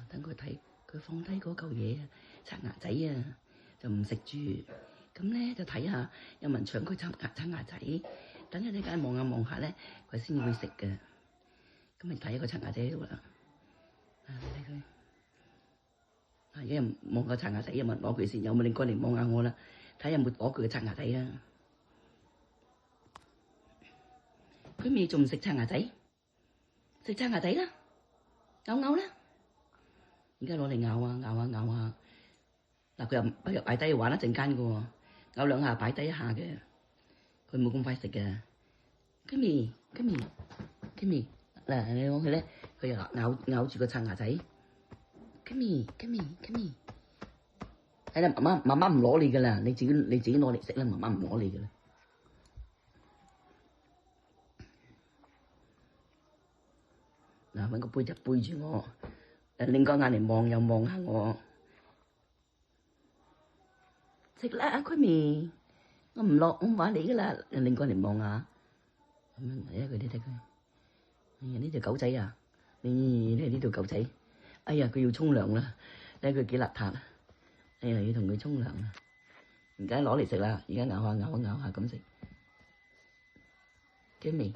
等佢睇，佢放低嗰嚿嘢啊，刷牙仔啊，就唔食住。咁咧就睇下有冇人搶佢刷牙仔。等陣間望下望下咧，佢先會食嘅。咁咪睇一個刷牙仔喺度啦。睇佢。有人望個刷牙仔，有冇人攞佢先？有冇你過嚟望下我啦？睇有冇攞佢嘅刷牙仔啊？佢咪仲唔食刷牙仔？食刷牙仔啦，咬啦！而家攞嚟咬啊咬啊咬啊！嗱，佢又擺低玩一陣間嘅喎，咬兩下擺低一下嘅，佢冇咁快食嘅。Kimi，嗱你講佢咧，佢又咬住個刷牙仔。Kimi，係啦，媽媽唔攞你噶啦，你自己攞嚟食啦，媽媽唔攞你噶啦。嗱，揾個背脊背住我，擰個眼嚟望又望下我。食啦，阿 Kimi，我唔落，我話你噶啦，擰個嚟望下。咁樣睇下佢，睇佢。哎呀，呢條狗仔啊，呢條狗仔。哎呀，佢要沖涼啦，睇佢幾邋遢啊！哎呀，要同佢沖涼啦。而家攞嚟食啦，而家咬下咁食。Kimi。